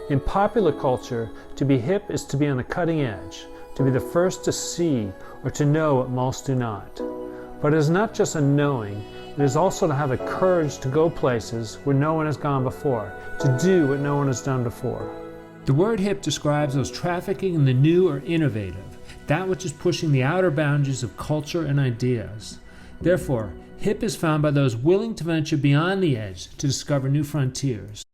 In popular culture, to be hip is to be on the cutting edge, to be the first to see or to know what most do not. But it is not just a knowing, it is also to have the courage to go places where no one has gone before, to do what no one has done before. The word hip describes those trafficking in the new or innovative, that which is pushing the outer boundaries of culture and ideas. Therefore, hip is found by those willing to venture beyond the edge to discover new frontiers.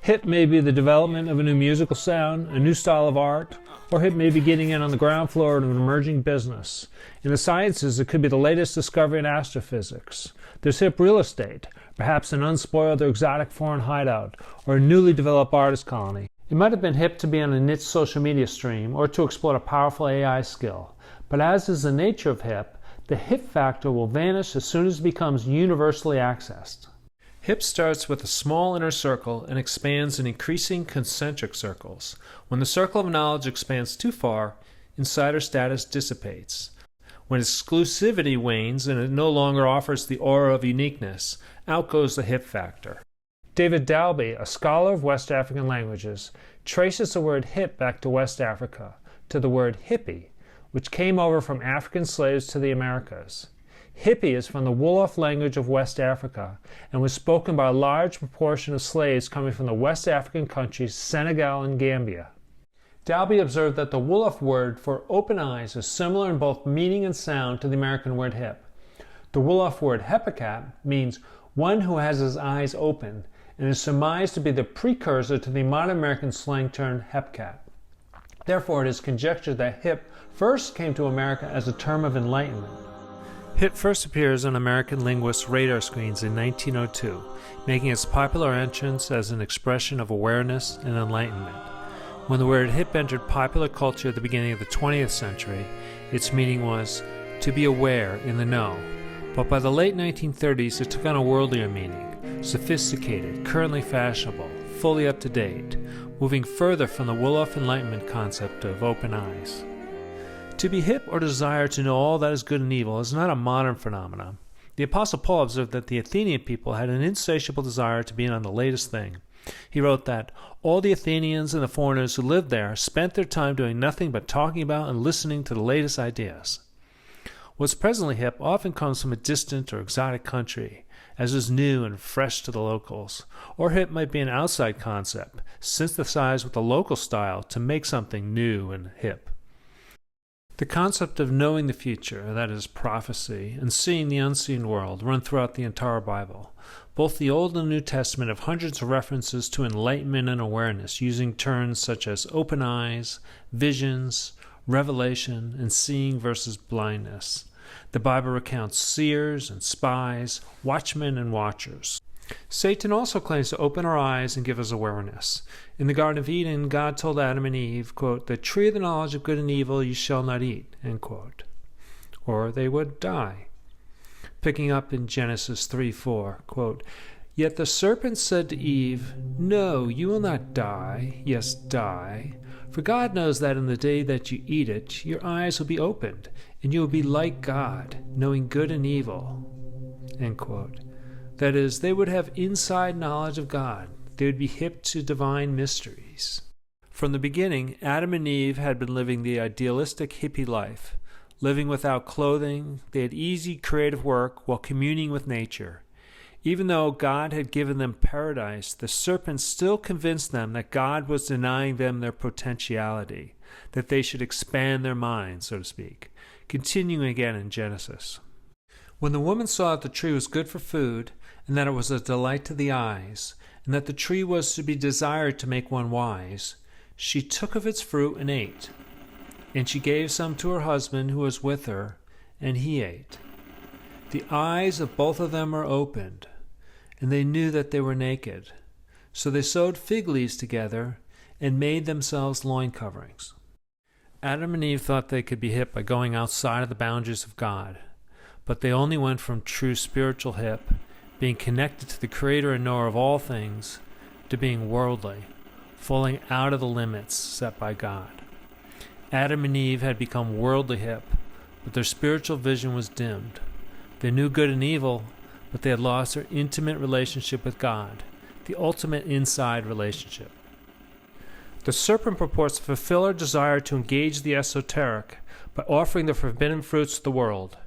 Hip may be the development of a new musical sound, a new style of art, or hip may be getting in on the ground floor of an emerging business. In the sciences, it could be the latest discovery in astrophysics. There's hip real estate, perhaps an unspoiled or exotic foreign hideout, or a newly developed artist colony. It might have been hip to be on a niche social media stream or to explore a powerful AI skill. But as is the nature of hip, the hip factor will vanish as soon as it becomes universally accessed. Hip starts with a small inner circle and expands in increasing concentric circles. When the circle of knowledge expands too far, insider status dissipates. When exclusivity wanes and it no longer offers the aura of uniqueness, out goes the hip factor. David Dalby, a scholar of West African languages, traces the word hip back to West Africa, to the word hippi, which came over from African slaves to the Americas. Hippi is from the Wolof language of West Africa and was spoken by a large proportion of slaves coming from the West African countries Senegal and Gambia. Dalby observed that the Wolof word for open eyes is similar in both meaning and sound to the American word hip. The Wolof word hepacat means one who has his eyes open, and is surmised to be the precursor to the modern American slang term hepcat. Therefore, it is conjectured that hip first came to America as a term of enlightenment. Hip first appears on American linguists' radar screens in 1902, making its popular entrance as an expression of awareness and enlightenment. When the word hip entered popular culture at the beginning of the 20th century, its meaning was to be aware, in the know. But by the late 1930s, it took on a worldlier meaning. Sophisticated, currently fashionable, fully up to date, moving further from the Wolof Enlightenment concept of open eyes. To be hip or desire to know all that is good and evil is not a modern phenomenon. The Apostle Paul observed that the Athenian people had an insatiable desire to be in on the latest thing. He wrote that all the Athenians and the foreigners who lived there spent their time doing nothing but talking about and listening to the latest ideas. What's presently hip often comes from a distant or exotic country, as is new and fresh to the locals. Or hip might be an outside concept, synthesized with a local style to make something new and hip. The concept of knowing the future, that is, prophecy, and seeing the unseen world run throughout the entire Bible. Both the Old and New Testament have hundreds of references to enlightenment and awareness, using terms such as open eyes, visions, revelation, and seeing versus blindness. The Bible recounts seers and spies, watchmen and watchers. Satan also claims to open our eyes and give us awareness. In the Garden of Eden, God told Adam and Eve, quote, "The tree of the knowledge of good and evil you shall not eat," end quote, or they would die. Picking up in Genesis 3:4, quote, "Yet the serpent said to Eve, 'No, you will not die, yes, die. For God knows that in the day that you eat it, your eyes will be opened, and you will be like God, knowing good and evil.'" End quote. That is, they would have inside knowledge of God. They would be hip to divine mysteries. From the beginning, Adam and Eve had been living the idealistic hippie life. Living without clothing, they had easy creative work while communing with nature. Even though God had given them paradise, the serpent still convinced them that God was denying them their potentiality, that they should expand their minds, so to speak. Continuing again in Genesis. When the woman saw that the tree was good for food, and that it was a delight to the eyes, and that the tree was to be desired to make one wise, she took of its fruit and ate. And she gave some to her husband who was with her, and he ate. The eyes of both of them were opened, and they knew that they were naked. So they sewed fig leaves together and made themselves loin coverings. Adam and Eve thought they could be hip by going outside of the boundaries of God, but they only went from true spiritual hip, being connected to the Creator and Knower of all things, to being worldly, falling out of the limits set by God. Adam and Eve had become worldly hip, but their spiritual vision was dimmed. They knew good and evil, but they had lost their intimate relationship with God, the ultimate inside relationship. The serpent purports to fulfill our desire to engage the esoteric by offering the forbidden fruits of the world,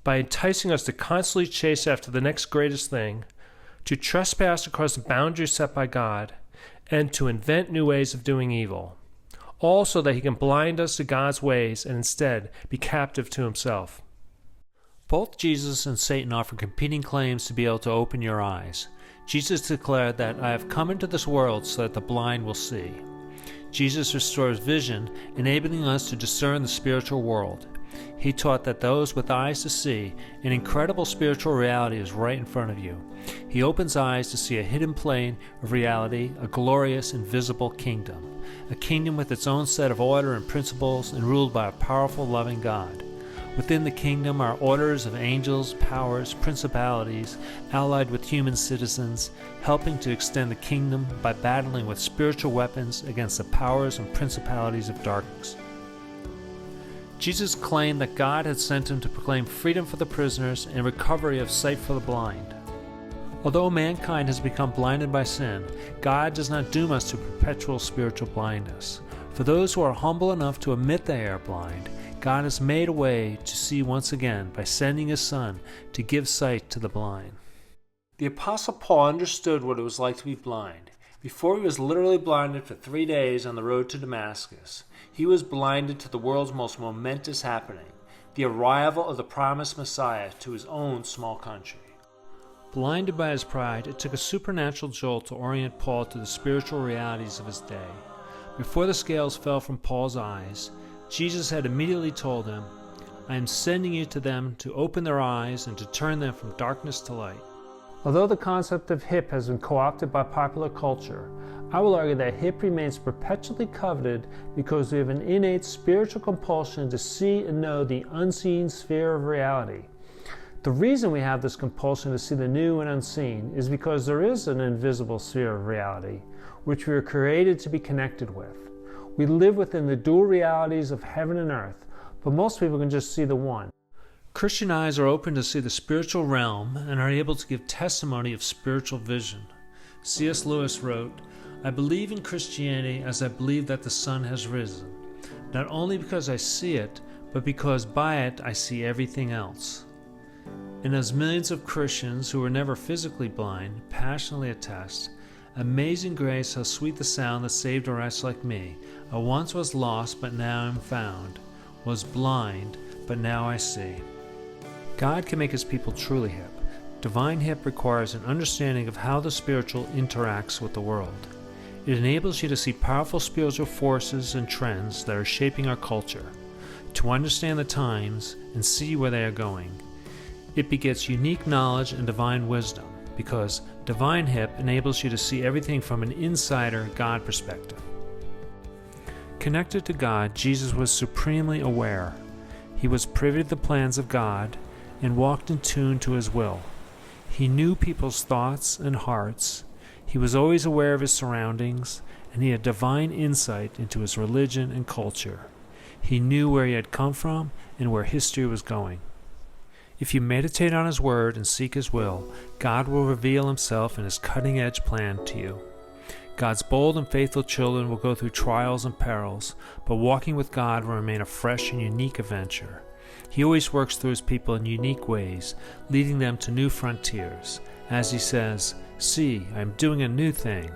by enticing us to constantly chase after the next greatest thing, to trespass across the boundaries set by God, and to invent new ways of doing evil, all so that he can blind us to God's ways and instead be captive to himself. Both Jesus and Satan offer competing claims to be able to open your eyes. Jesus declared that I have come into this world so that the blind will see. Jesus restores vision, enabling us to discern the spiritual world. He taught that those with eyes to see, an incredible spiritual reality is right in front of you. He opens eyes to see a hidden plane of reality, a glorious, invisible kingdom. A kingdom with its own set of order and principles and ruled by a powerful, loving God. Within the kingdom are orders of angels, powers, principalities, allied with human citizens, helping to extend the kingdom by battling with spiritual weapons against the powers and principalities of darkness. Jesus claimed that God had sent him to proclaim freedom for the prisoners and recovery of sight for the blind. Although mankind has become blinded by sin, God does not doom us to perpetual spiritual blindness. For those who are humble enough to admit they are blind, God has made a way to see once again by sending his Son to give sight to the blind. The Apostle Paul understood what it was like to be blind. Before he was literally blinded for 3 days on the road to Damascus, he was blinded to the world's most momentous happening, the arrival of the promised Messiah to his own small country. Blinded by his pride, it took a supernatural jolt to orient Paul to the spiritual realities of his day. Before the scales fell from Paul's eyes, Jesus had immediately told him, I am sending you to them to open their eyes and to turn them from darkness to light. Although the concept of hip has been co-opted by popular culture, I will argue that hip remains perpetually coveted because we have an innate spiritual compulsion to see and know the unseen sphere of reality. The reason we have this compulsion to see the new and unseen is because there is an invisible sphere of reality, which we are created to be connected with. We live within the dual realities of heaven and earth, but most people can just see the one. Christian eyes are open to see the spiritual realm and are able to give testimony of spiritual vision. C.S. Lewis wrote, I believe in Christianity as I believe that the sun has risen, not only because I see it, but because by it I see everything else. And as millions of Christians who were never physically blind passionately attest, amazing grace, how sweet the sound that saved a wretch like me. I once was lost, but now am found, was blind, but now I see. God can make his people truly hip. Divine hip requires an understanding of how the spiritual interacts with the world. It enables you to see powerful spiritual forces and trends that are shaping our culture, to understand the times and see where they are going. It begets unique knowledge and divine wisdom, because divine hip enables you to see everything from an insider God perspective. Connected to God, Jesus was supremely aware. He was privy to the plans of God and walked in tune to his will. He knew people's thoughts and hearts. He was always aware of his surroundings, and he had divine insight into his religion and culture. He knew where he had come from and where history was going. If you meditate on his word and seek his will, God will reveal himself in his cutting-edge plan to you. God's bold and faithful children will go through trials and perils, but walking with God will remain a fresh and unique adventure. He always works through his people in unique ways, leading them to new frontiers. As he says, See, I am doing a new thing.